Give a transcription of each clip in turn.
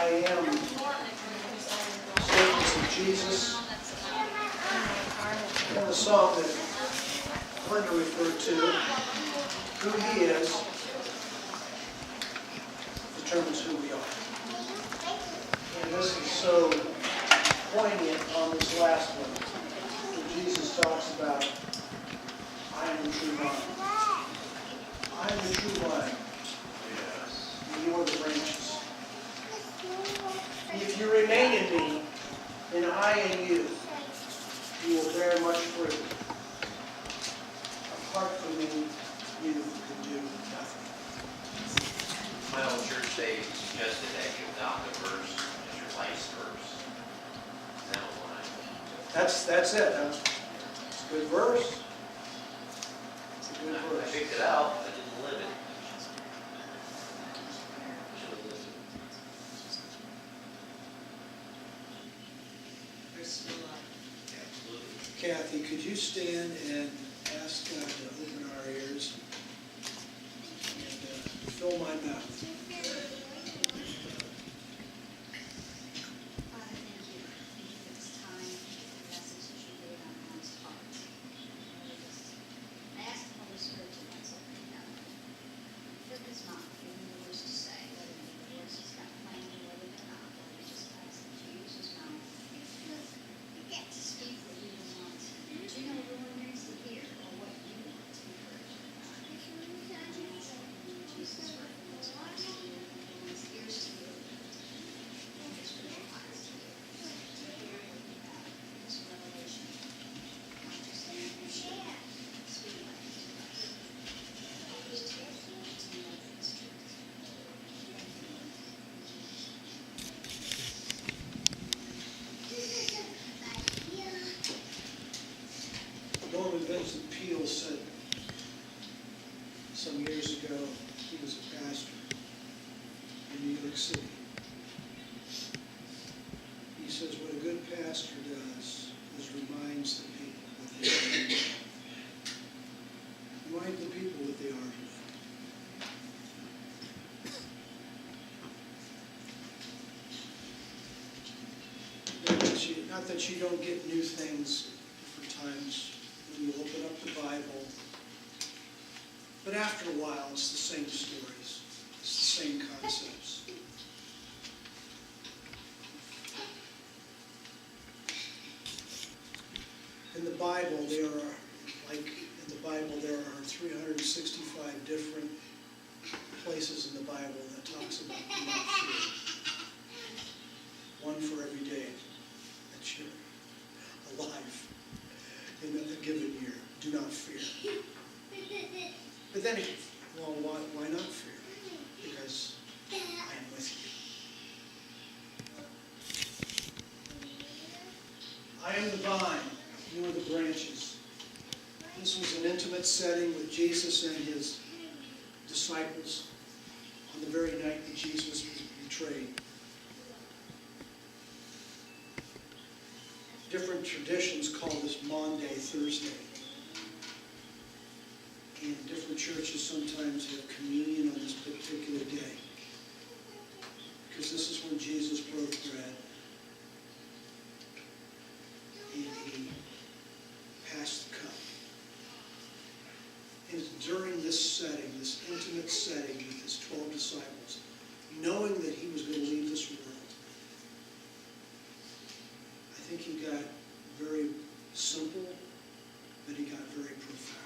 I am statements of Jesus. And the song that Linda referred to, who He is, determines who we are. And this is so poignant on this last one, where Jesus talks about, I am the true vine. I am the true vine. And you are the branches. If you remain in me, and I in you, you will bear much fruit. Apart from me, you can do nothing. My old church, they suggested that you adopt a verse as your life's verse. Is that one? That's it. It's a good verse. It's a good I verse. picked it out, I didn't live it. Absolutely. Kathy, could you stand and ask God to open our ears and fill my mouth? Father, thank you. Thank you for this time, the message that you laid on Ron's heart. I ask the Holy Spirit to bless open up. Fill his mouth, give him the words to say, whether the words he's got planned or whether they're not. Lord, we just ask that you use his mouth to speak what you want. Do you know everyone needs to hear or what you want to encourage them about? Jesus, for his eyes to hear, his ears to hear, his spiritual eyes to hear. To hear about this revelation. Understand and share. Speak life to us. Help us to know this truth. Norman Vincent Peale said some years ago, he was a pastor in New York City. He says, what a good pastor does is reminds the people that they are. Remind the people that they are. Not that you don't get new things for times when you open up the Bible, but after a while it's the same stories, it's the same concepts. In the Bible, there are 365 different places in the Bible that talks about do not fear. One for every day that you're alive in a given year. Do not fear. But then, well, why not fear? Because I am with you. I am the vine, you are the branches. This was an intimate setting with Jesus and his disciples on the very night that Jesus was betrayed. Different traditions call this Maundy, Thursday. And different churches sometimes have communion on this particular day. Because this is when Jesus broke bread. And he passed the cup. And it's during this setting, this intimate setting with his 12 disciples, knowing that he was going to leave this world, I think he got very simple, but he got very profound.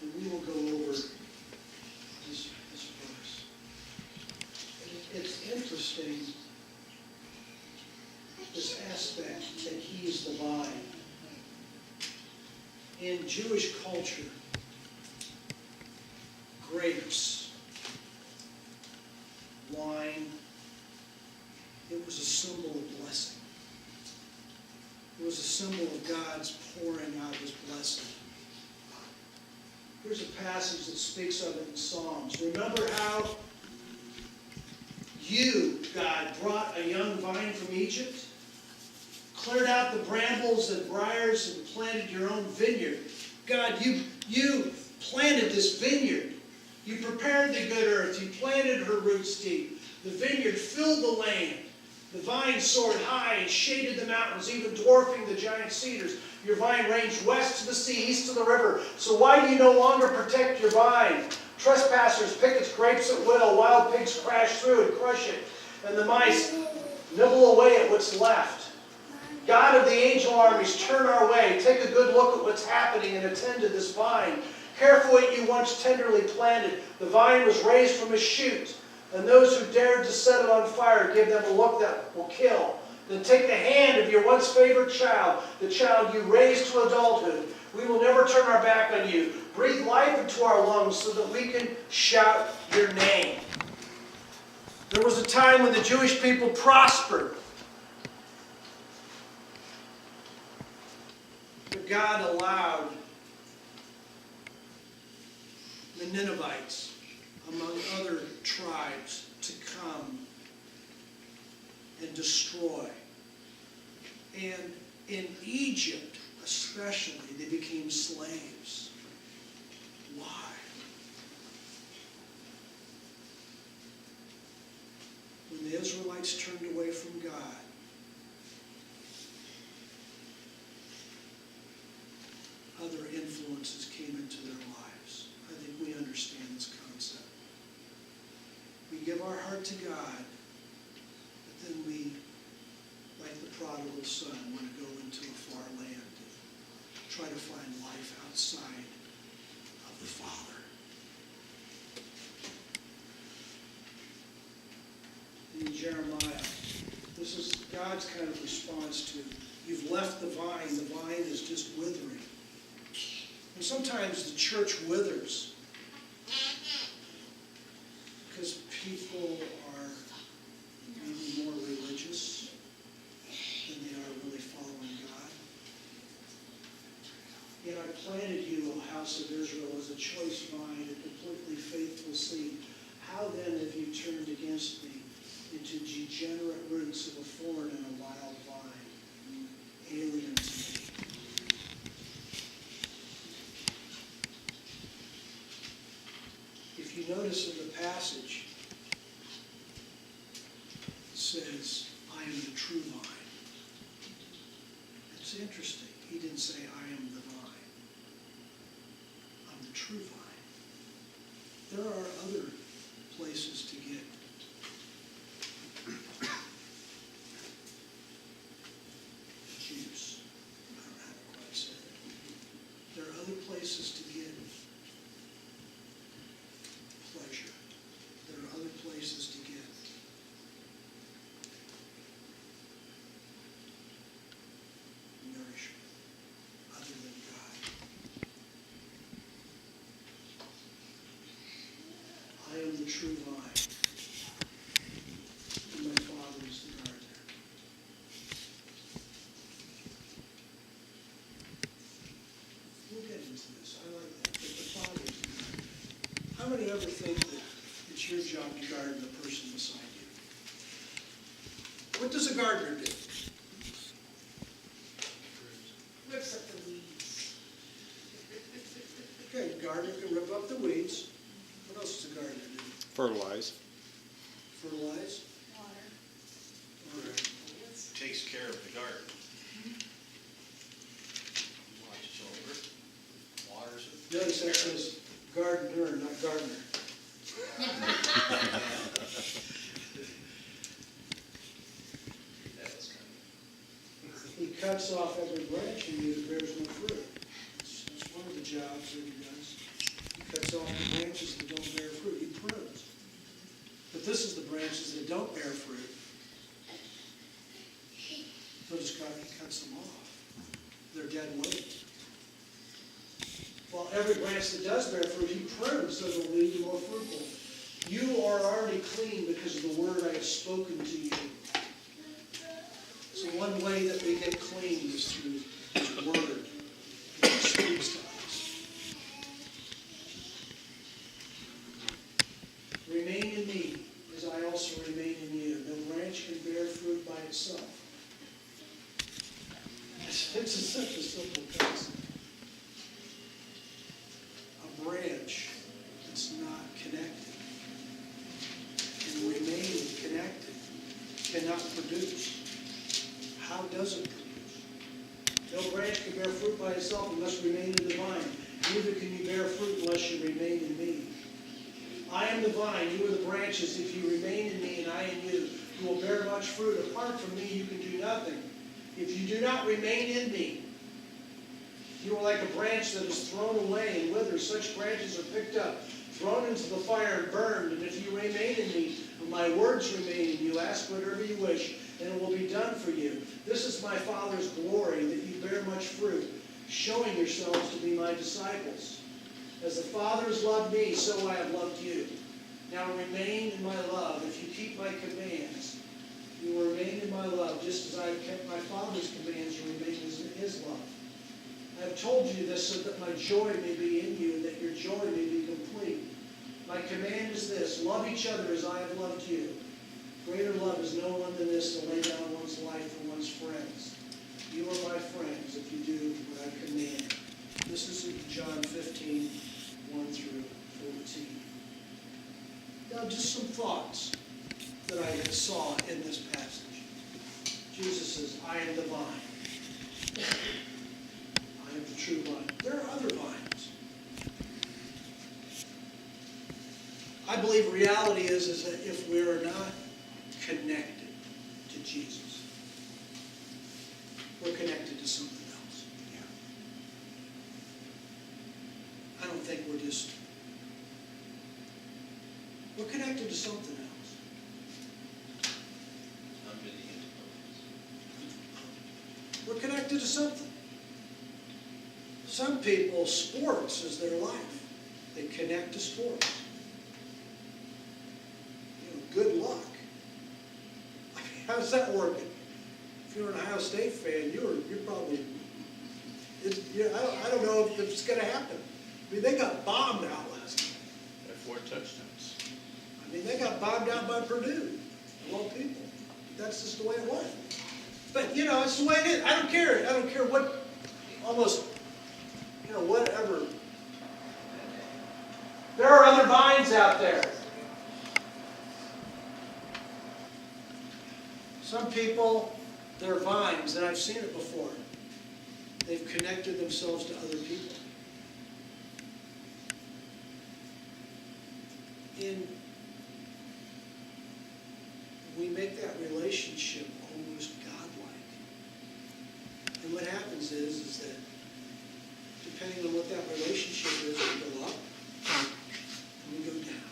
And we will go over this verse. It's interesting, this aspect that he is the vine. In Jewish culture, grapes, wine, it was a symbol of blessing. It was a symbol of God's pouring out his blessing. Here's a passage that speaks of it in Psalms. Remember how you, God, brought a young vine from Egypt? Cleared out the brambles and briars and planted your own vineyard. God, you planted this vineyard. You prepared the good earth. You planted her roots deep. The vineyard filled the land. The vine soared high and shaded the mountains, even dwarfing the giant cedars. Your vine ranged west to the sea, east to the river. So why do you no longer protect your vine? Trespassers pick its grapes at will. Wild pigs crash through and crush it. And the mice nibble away at what's left. God of the angel armies, turn our way. Take a good look at what's happening and attend to this vine. Care for what you once tenderly planted. The vine was raised from a shoot. And those who dared to set it on fire, give them a look that will kill. Then take the hand of your once favorite child, the child you raised to adulthood. We will never turn our back on you. Breathe life into our lungs so that we can shout your name. There was a time when the Jewish people prospered. But God allowed the Ninevites, among other tribes, to come and destroy. And in Egypt, especially, they became slaves. Why? When the Israelites turned away from God, other influences came into their lives. I think we understand this concept. We give our heart to God, but then we, like the prodigal son, want to go into a far land and try to find life outside of the Father. In Jeremiah, this is God's kind of response to, you've left the vine is just withering. And sometimes the church withers because people are maybe more religious than they are really following God. Yet I planted you, O house of Israel, as a choice vine, a completely faithful seed. How then have you turned against me into degenerate roots of a thorn and a wild vine, alien to me? If you notice in the passage, it says, I am the true vine. It's interesting. He didn't say, I am the vine. I'm the true vine. There are other places to get juice. I don't know how to quite say it. There are other places to get pleasure. There are other places to get nourishment other than God. I am the true vine, and my Father is the gardener. We'll get into this. I like that. But the Father is the gardener. How many ever think that it's your job to garden the person beside you? What does a gardener do? Rips up the weeds. Okay, a gardener can rip up the weeds. What else does a gardener do? Fertilize. Fertilize? Water. Takes care of the garden. Watches over it, waters it. Notice that says gardener, not gardener. That was kind He cuts off every branch in you that bears no fruit. It's one of the jobs that he does. He cuts off the branches that don't bear fruit. He prunes. But this is the branches that don't bear fruit. Notice God, he cuts them off. They're dead weight. While every branch that does bear fruit, he prunes so it'll lead you more fruitful. You are already clean because of the word I have spoken to you. So one way that we get clean is through his word that he speaks to us. Remain in me as I also remain in you. No branch can bear fruit by itself. It's such a simple concept. A branch that's not remain in the vine, neither can you bear fruit unless you remain in me. I am the vine, you are the branches. If you remain in me and I in you, you will bear much fruit. Apart from me, you can do nothing. If you do not remain in me, you are like a branch that is thrown away and withers. Such branches are picked up, thrown into the fire and burned. And if you remain in me, and my words remain in you, ask whatever you wish, and it will be done for you. This is my Father's glory, that you bear much fruit, showing yourselves to be my disciples. As the Father has loved me, so I have loved you. Now remain in my love. If you keep my commands, you will remain in my love, just as I have kept my Father's commands and remain in his love. I have told you this so that my joy may be in you and that your joy may be complete. My command is this: love each other as I have loved you. Greater love is no one than this, to lay down one's life for one's friends. You are my friends if you do what I command. This is in John 15, 1 through 14. Now, just some thoughts that I saw in this passage. Jesus says, I am the vine. I am the true vine. There are other vines. I believe reality is that if we are not connected to Jesus, we're connected to something else. I don't think we're connected to something else. Under the influence. We're connected to something. Some people, sports is their life. They connect to sports. Good luck. I mean, how's that working? If you're an Ohio State fan, you're probably. I don't know if it's going to happen. I mean, they got bombed out last night. Had 4 touchdowns. I mean, they got bombed out by Purdue, of all people. That's just the way it went. But it's the way it is. I don't care. I don't care what. Almost, whatever. There are other vines out there. Some people, they're vines, and I've seen it before. They've connected themselves to other people. And we make that relationship almost godlike. And what happens is that depending on what that relationship is, we go up and we go down.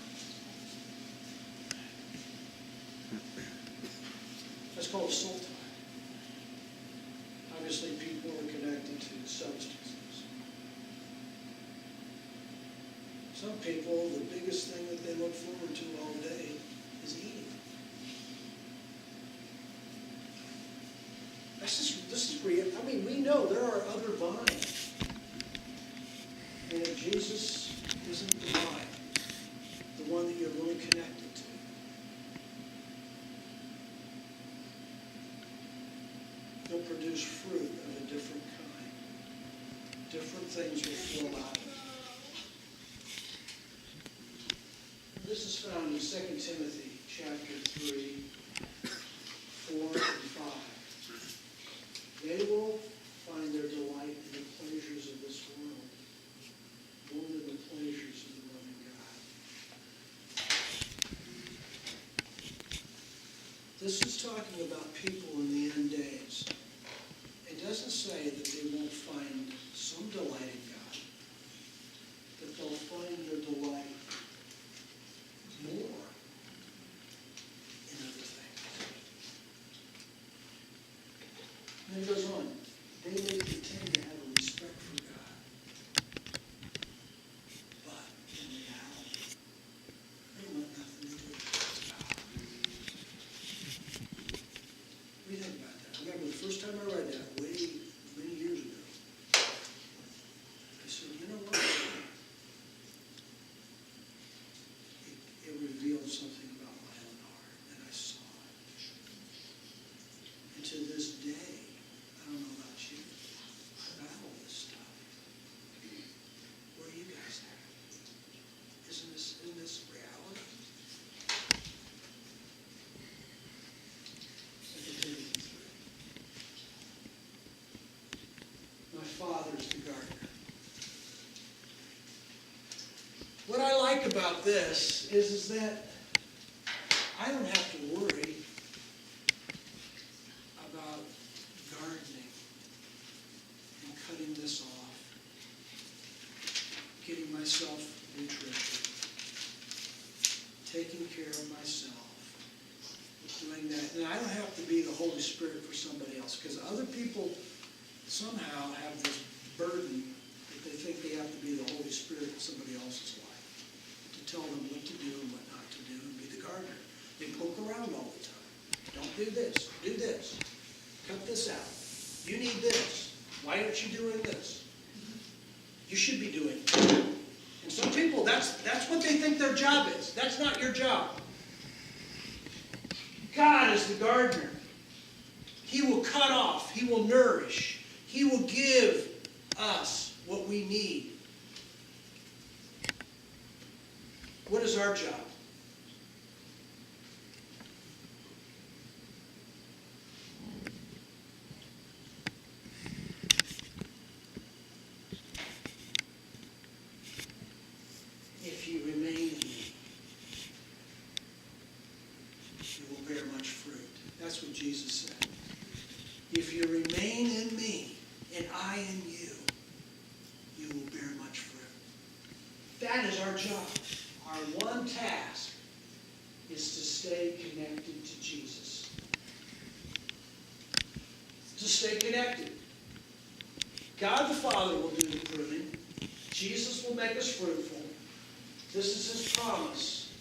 That's called a soul tie. Obviously, people are connected to substances. Some people, the biggest thing that they look forward to all day is eating. This is real. I mean, we know there are other vines. And if Jesus isn't the vine, the one that you're really connected to, you'll produce fruit of a different kind. Different things will flow out of it. This is found in 2 Timothy chapter 3, 4, and 5. They will find their delight in the pleasures of this world more than the pleasures of the loving God. This is talking about people in the end days. It doesn't say that they won't find some delight in God, that they'll find their delight more in other things. And then it goes on. They may pretend to have a respect for God, but in reality, they want nothing to do with God. What do you think about that? I remember the first time I read that, way many years ago. like about this is that I don't have to worry about gardening and cutting this off, getting myself nutrition, taking care of myself, doing that. And I don't have to be the Holy Spirit for somebody else, because other people somehow have this burden that they think they have to be the Holy Spirit in somebody else's life, to tell them what to do and what not to do and be the gardener. They poke around all the time. Don't do this, cut this out. You need this. Why aren't you doing this? You should be doing it. And some people, that's what they think their job is. That's not your job. God is the gardener. He will cut off. He will nourish. He will give us what we need. What is our job? If you remain in me, you will bear much fruit. That's what Jesus said. If you remain in me and I in you, you will bear much fruit. That is our job. Our one task is to stay connected to Jesus. To stay connected. God the Father will do the pruning. Jesus will make us fruitful. This is his promise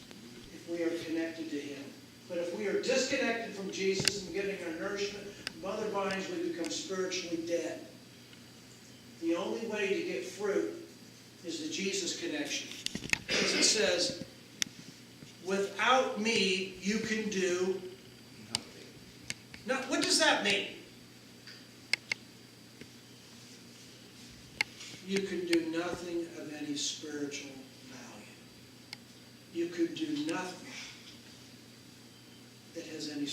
if we are connected to him. But if we are disconnected from Jesus and getting our nourishment from other vines, we become spiritually dead. The only way to get fruit is the Jesus connection. As it says, without me, you can do nothing. Now, what does that mean? You can do nothing of any spiritual value. You could do nothing that has any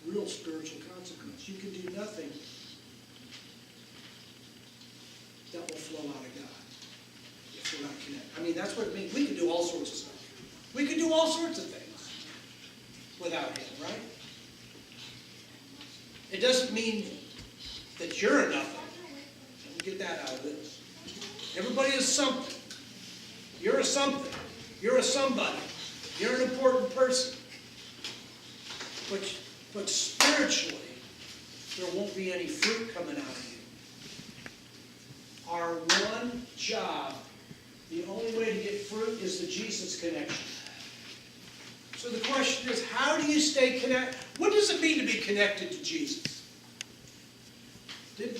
real spiritual consequence. You can do nothing that will flow out of God if we're not connected. I mean, that's what it means. We can do all sorts of stuff. We can do all sorts of things without him, right? It doesn't mean that you're a nothing. Don't get that out of this. Everybody is something. You're a something. You're a somebody. You're an important person. But spiritually, there won't be any fruit coming out of you. Our one job, the only way to get fruit is the Jesus connection. So the question is, how do you stay connected? What does it mean to be connected to Jesus?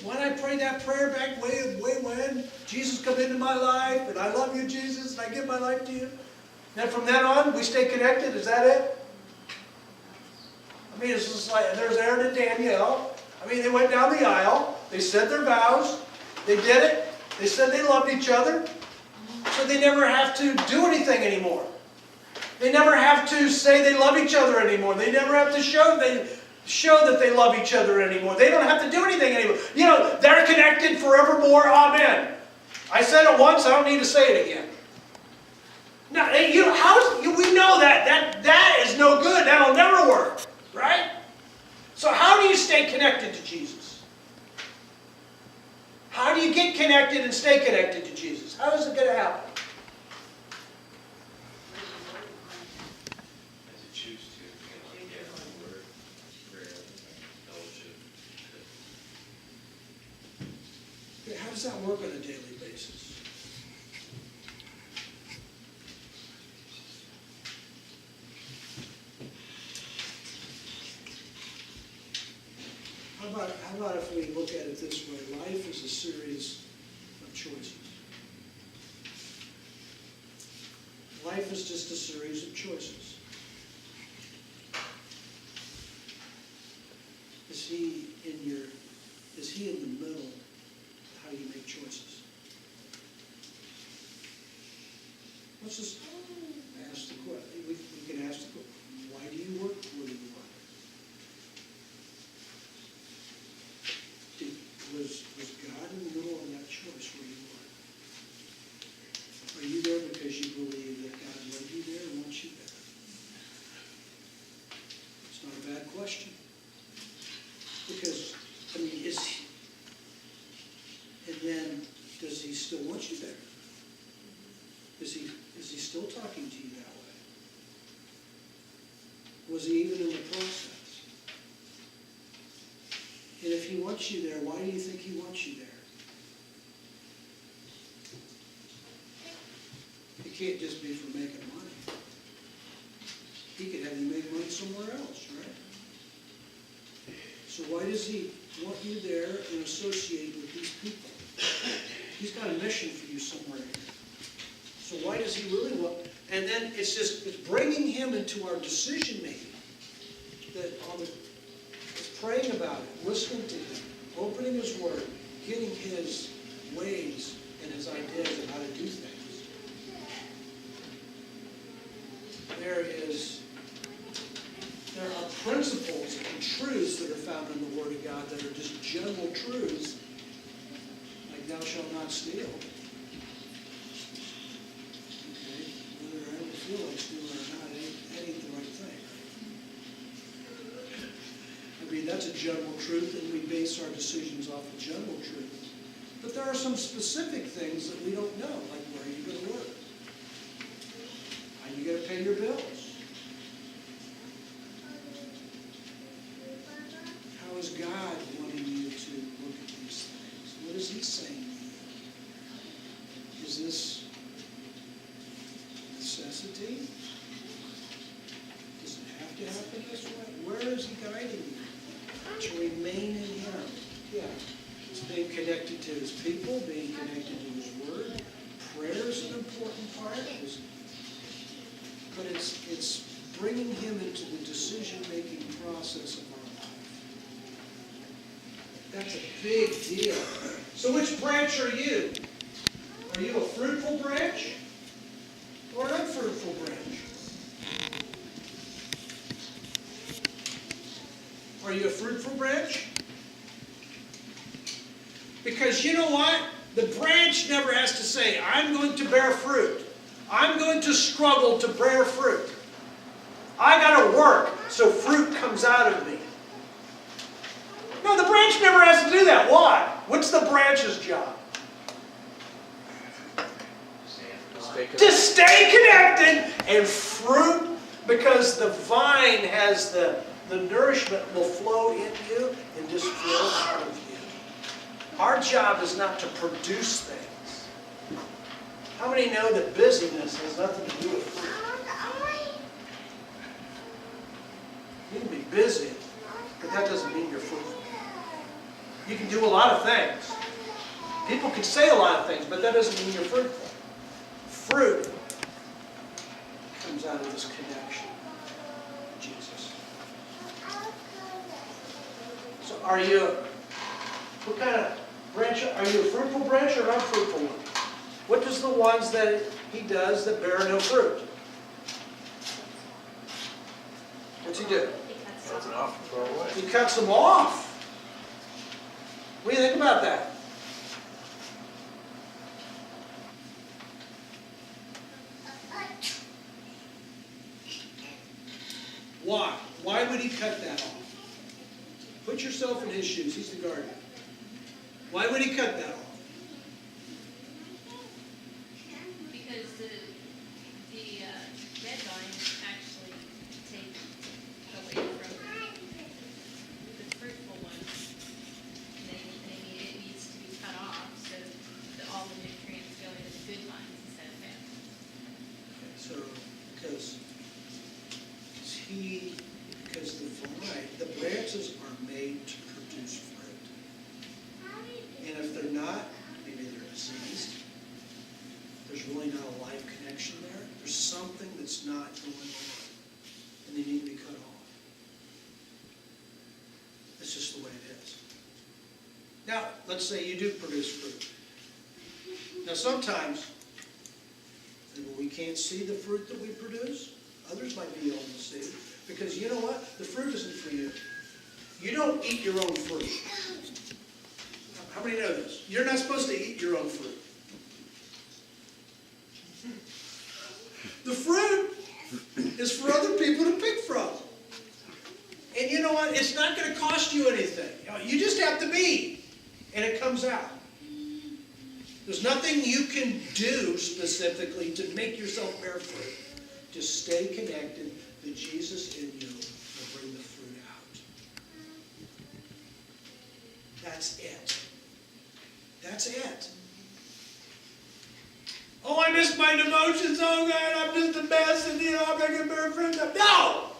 When I prayed that prayer back way when, Jesus come into my life, and I love you, Jesus, and I give my life to you. And from then on, we stay connected. Is that it? I mean, it's just like, there's Aaron and Danielle. I mean, they went down the aisle. They said their vows. They did it. They said they loved each other. So they never have to do anything anymore. They never have to say they love each other anymore. They never have to show that they love each other anymore. They don't have to do anything anymore. You know, they're connected forevermore. Amen. I said it once. I don't need to say it again. Now, we know that is no good. That'll never work. Right? So how do you stay connected to Jesus? How do you get connected and stay connected to Jesus? How is it going to happen? As you choose to, get on the word, prayer, fellowship. Okay, how does that work on a daily basis? How about if we look at it this way? Life is a series of choices. Life is just a series of choices. Is he in the middle of how you make choices? Let's just ask the question. We can ask the question, why do you work where you work? Was God in the middle of that choice where you were? Are you there because you believe that still talking to you that way? Was he even in the process? And if he wants you there, why do you think he wants you there? It can't just be for making money. He could have you make money somewhere else, right? So why does he want you there and associate with these people? He's got a mission for you somewhere here. So why does he really want? And then it's bringing him into our decision making. It's praying about it, listening to him, opening his word, getting his ways and his ideas of how to do things. There are principles and truths that are found in the Word of God that are just general truths, like thou shalt not steal. Okay? Whether I ever feel like stealing or not, that ain't the right thing. I mean, that's a general truth, and we base our decisions off of general truths. But there are some specific things that we don't know, like where are you going to work? How are you going to pay your bills? How is God wanting you to look at these things? What is he saying to you? Is this necessity? Does it have to happen this way? Where is he guiding you? To remain in him. Yeah. It's being connected to his people, being connected to his word. Prayer is an important part. But it's bringing him into the decision-making process of our life. That's a big deal. So which branch are you? Are you a fruitful branch or an unfruitful branch? Are you a fruitful branch? Because you know what? The branch never has to say, I'm going to bear fruit. I'm going to struggle to bear fruit. I got to work so fruit comes out of me. No, the branch never has to do that. Why? What's the branch's job? To stay connected and fruit, because the vine has the nourishment will flow in you and just flow out of you. Our job is not to produce things. How many know that busyness has nothing to do with fruit? You can be busy, but that doesn't mean you're fruitful. You can do a lot of things. People can say a lot of things, but that doesn't mean you're fruitful. Fruit comes out of this connection with Jesus. So are you, what kind of branch, are you a fruitful branch or an unfruitful one? What does the ones that he does that bear no fruit? What's he do? Cuts it off and throw away. He cuts them off. What do you think about that? Why? Why would he cut that off? Put yourself in his shoes. He's the gardener. Why would he cut that off? Because the red vines actually take away from the fruitful ones. It needs to be cut off so that all the nutrients go into the good vines instead of bad. So, because the branches are made to produce fruit. And if they're not, maybe they're diseased. There's really not a life connection there. There's something that's not going on. And they need to be cut off. That's just the way it is. Now, let's say you do produce fruit. Now, sometimes we can't see the fruit that we produce. Others might be able to see. Because you know what? The fruit isn't for you. You don't eat your own fruit. How many know this? You're not supposed to eat your own fruit. The fruit is for other people to pick from. And you know what? It's not going to cost you anything. You just have to be. And it comes out. There's nothing you can do specifically to make yourself bear fruit. To stay connected, the Jesus in you will bring the fruit out. That's it. That's it. Oh, I missed my devotions. Oh, God, I'm just a mess, and I'm not going to bear fruit. No!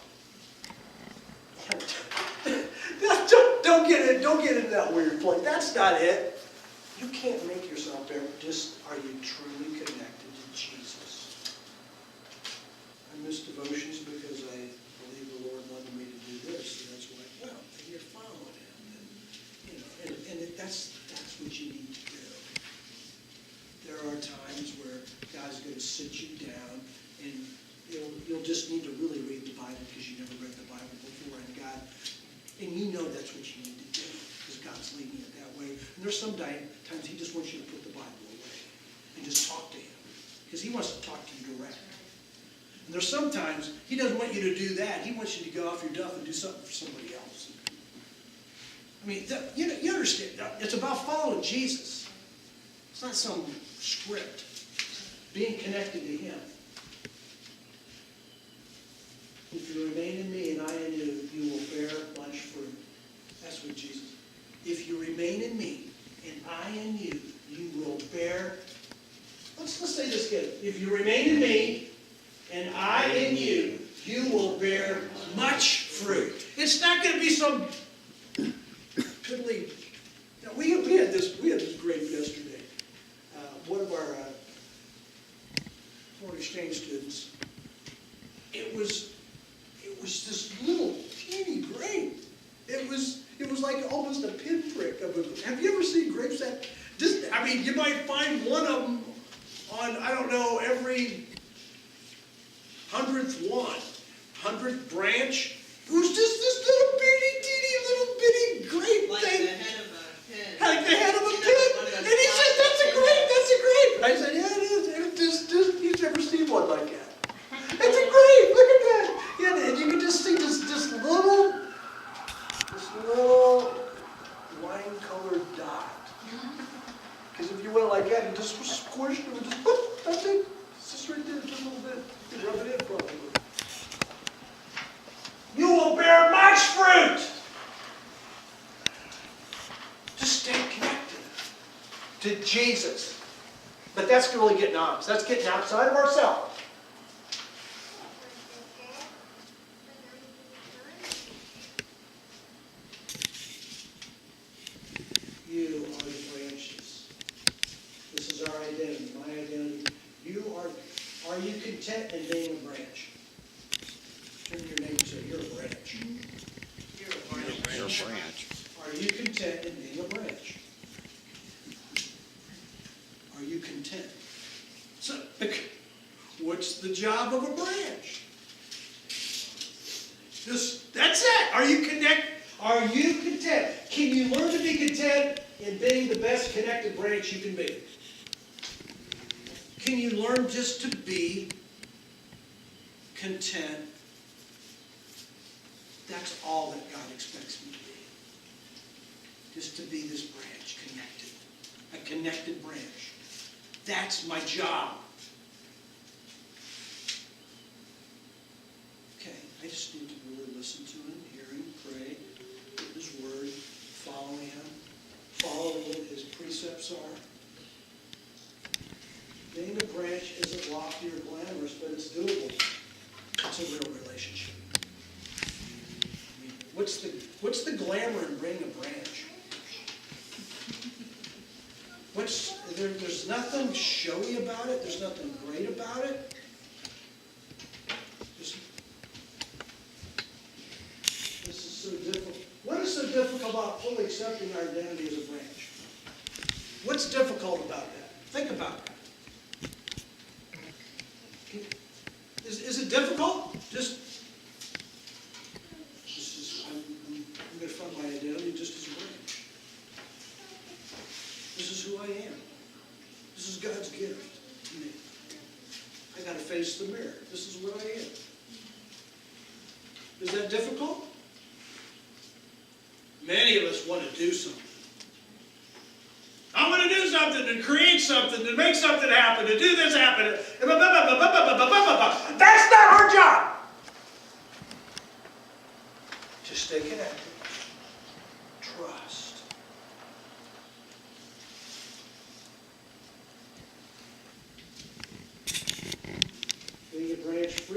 Don't get into that weird place. That's not it. You can't make yourself bear. Just are you truly connected to Jesus? I miss devotions because I believe the Lord wanted me to do this, and that's why. Well, and you're following Him, and that's what you need to do. There are times where God's going to sit you down, and you'll just need to really read the Bible because you never read the Bible before, and you know that's what you need to do because God's leading it that way. And there's some times He just wants you to put the Bible away and just talk to Him because He wants to talk to you direct. And there's sometimes He doesn't want you to do that. He wants you to go off your duff and do something for somebody else. I mean, you understand? It's about following Jesus. It's not some script. Being connected to Him. If you remain in me and I in you, you will bear much fruit. That's what Jesus. If you remain in me and I in you, you will bear. Let's say this again. If you remain in me and I in you, you will bear much fruit. It's not going to be some piddly. We had this great yesterday. One of our foreign exchange students. It was this little teeny grape. It was like almost a pinprick of a. Have you ever seen grapes that? You might find one of them on every 100th branch. It was just this little bitty grape Like thing. the head of a pin. Like the head of a pin. And he said, "That's a grape. And I said, "Yeah, it is. You've never seen one like that. It's a grape. Look at that." Yeah, and you can just see this little wine-colored dot. Because if you went like that and just squished it, and just whoop, that's it. It's just right there, just a little bit. You can rub it in probably. You will bear much fruit. Just stay connected to Jesus. But that's really getting out. That's getting outside of ourselves. You are the branches. This is our identity, my identity. Are you content in being a branch? Turn to your neighbor and say, "You're a branch." You're a branch. Are you content in being a branch? Are you content? So, what's the job of a branch? That's it. Are you connected? Are you content? Can you learn to be content in being the best connected branch you can be? Can you learn just to be content? That's all that God expects me to be. Just to be this branch, connected. A connected branch. That's my job. Okay, I just need to really listen to Him, hear Him, pray, get His Word, follow Him, follow what His precepts are. Being a branch isn't lofty or glamorous, but it's doable. It's a real relationship. I mean, what's the glamour in being a branch? There's nothing showy about it. There's nothing great about it. This is so difficult. What is so difficult about fully accepting our identity as a branch? What's difficult about that? Think about that. Is it difficult? I'm going to find my identity just as a branch. This is who I am. This is God's gift to me. I got to face the mirror. This is what I am. Is that difficult? Many of us want to do something. I want to do something, to create something, to make something happen, to do this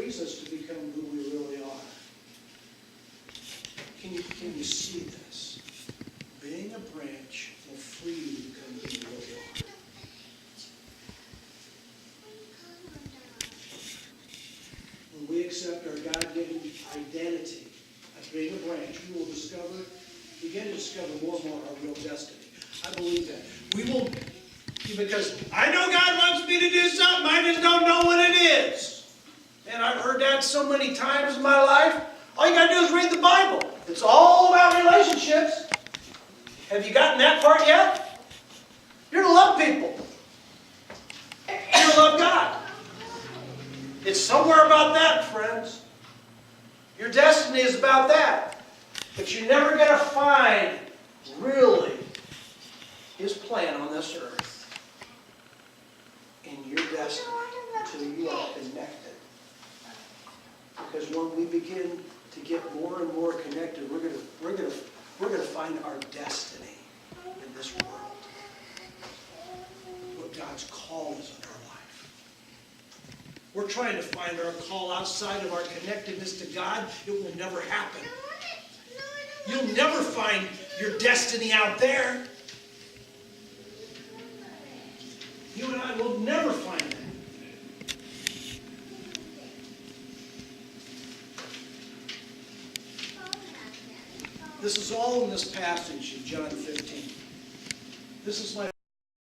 frees us to become who we really are. Can you see this? Being a branch will free you to become who you really are. When we accept our God-given identity as being a branch, we will begin to discover more and more our real destiny. I believe that. We will, because I know God wants me to do something, I just don't know what it is. And I've heard that so many times in my life. All you got to do is read the Bible. It's all about relationships. Have you gotten that part yet? You're to love people. You're to love God. It's somewhere about that, friends. Your destiny is about that. But you're never going to find, really, His plan on this earth in your destiny until you are connected. Because when we begin to get more and more connected, we're going to find our destiny in this world. What God's call is in our life. We're trying to find our call outside of our connectedness to God. It will never happen. You'll never find your destiny out there. You and I will never find that. This is all in this passage in John 15. This is my